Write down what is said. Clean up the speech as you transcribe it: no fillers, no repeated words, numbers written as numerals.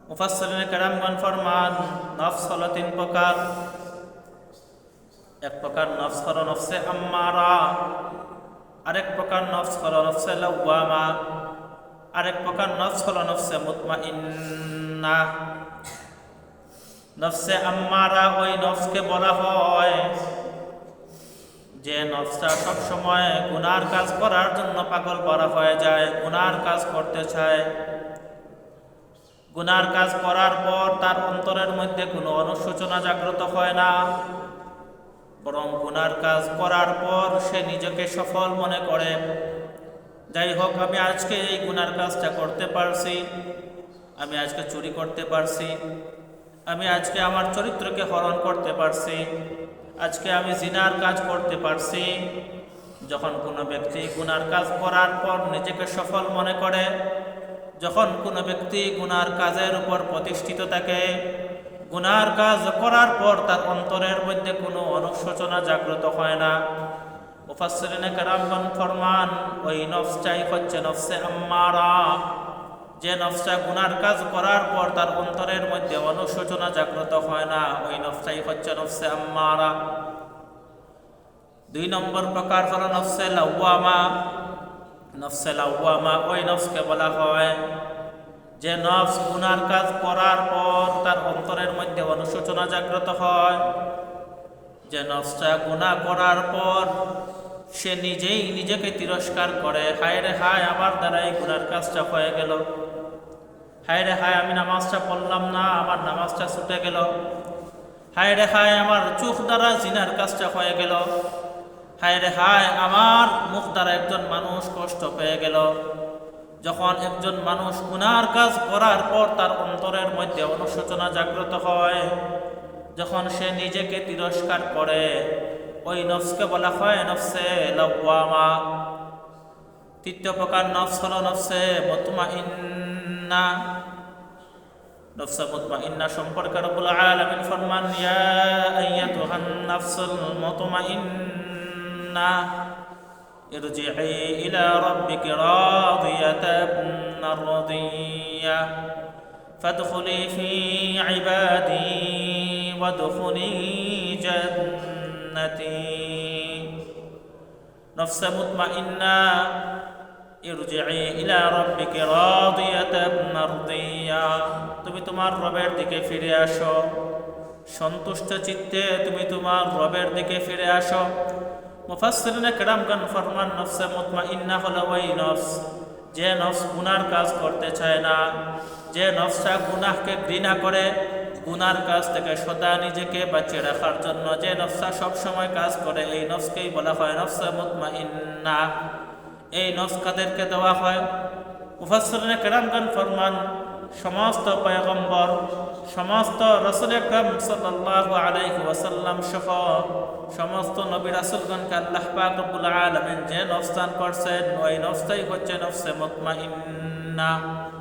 মুফাসসিরিনে কেরামগণ ফরমান নফস হলো তিন প্রকার। এক প্রকার নফস হলো নফসে আম্মারা, আরেক প্রকার নফস হলো নফসে লাওয়ামা, আরেক প্রকার নফস হলো নফসে মুতমাইন্না। নফসে আম্মারা ওই নফসকে বলা হয় যে নফসটা সবসময় গুনার কাজ করার জন্য পাগল করা হয়ে যায়, গুনার কাজ করতে চায়। গুনার কাজ করার পর তার অন্তরের মধ্যে কোনো অনুশোচনা জাগ্রত হয় না, বরং গুনার কাজ করার পর সে নিজেকে সফল মনে করে। যাই হোক, আমি আজকে এই গুনার কাজটা করতে পারছি, আমি আজকে চুরি করতে পারছি, আমি আজকে আমার চরিত্রকে হরণ করতে পারছি, আজকে আমি জিনার কাজ করতে পারছি। যখন কোনো ব্যক্তি গুনার কাজ করার পর নিজেকে সফল মনে করে, যখন কোনো ব্যক্তি গুনার কাজের উপর প্রতিষ্ঠিত থাকে, গুনার কাজ করার পর তার অন্তরের মধ্যে কোনো অনুশোচনা জাগ্রত হয় না, মুফাসসিরিনে কেরামগণ ফরমান ওই নফসটাই হচ্ছে নফসে আম্মারা। যে নফসটা গুনার কাজ করার পর তার অন্তরের মধ্যে অনুশোচনা জাগ্রত হয় না, ওই নফসটাই হচ্ছে নফসে আম্মারা। দুই নম্বর প্রকার হলো নফসে লাওয়ামা। নফসে লাওয়ামা ওই নফসকে বলা হয় যে নফস গুনার কাজ করার পর তার অন্তরের মধ্যে অনুশোচনা জাগ্রত হয়, যে নফসটা গুনাহ করার পর সে নিজেই নিজেকে তিরস্কার করে, হায় রে হায়, আমার দ্বারা এই গুনার কাজটা হয়ে গেল, হায় রে হায়, আমি নামাজটা পড়লাম না, আমার নামাজটা ছুটে গেল, হায় রে হায়, আমার চোখ দ্বারা জিনার কাজটা হয়ে গেল, হায় রে হায়, আমার মুখ দ্বারা একজন মানুষ কষ্ট পেয়ে গেল। যখন একজন মানুষ গুনার কাজ করার পর তার অন্তরের মধ্যে অনুশোচনা জাগ্রত হয়, যখন সে নিজেকে তিরস্কার করে, ওই নফসকে বলা হয় নফসে লাওয়ামা। তৃতীয় প্রকার নফস হলো নফসে মুতমাইন্না। নফসে মুতমাইন্না সম্পর্কে রব্বুল আলামিন ফরমান ইয়া আইয়াতুহান নাফসুল মুতমাইন্না ইরজিই ইলা রাব্বিকি রাদিয়াতান মারদিয়া ফাদখুলি ফি ইবাদি ওয়াদখুলি জান্নাতি। নফসে মুতমাইন্না ইরজিই ইলা রাব্বিকি রাদিয়াতান মারদিয়া, তুমি তোমার রবের দিকে ফিরে আসো, সন্তুষ্ট চিত্তে তুমি তোমার রবের দিকে ফিরে আসো। মুফাসসিরিনে কেরামগণ ফরমান নফসে মুতমাইন্না হলো ওই নফস যে নফস গুনার কাজ করতে চায় না, যে নফসটা গুনাহকে ঘৃণা করে, গুনার কাজ থেকে সদা নিজেকে বাঁচিয়ে রাখার জন্য যে নফসটা সবসময় কাজ করে, এই নফসকেই বলা হয় নফসে মুতমাইন্না। এই নফস কাদেরকে দেওয়া হয়? মুফাসসিরিনে কেরামগণ ফরমান সমস্ত পয়গম্বর, সমস্ত রাসূল আকরাম সাল্লাল্লাহু আলাইহি ওয়াসাল্লাম সহ সমস্ত নবী রাসূলগণকে আল্লাহ পাক রব্বুল আলামিন যে নফস দান করছেন, ওই নফসটাই হচ্ছে নফসে মুতমাইন্না।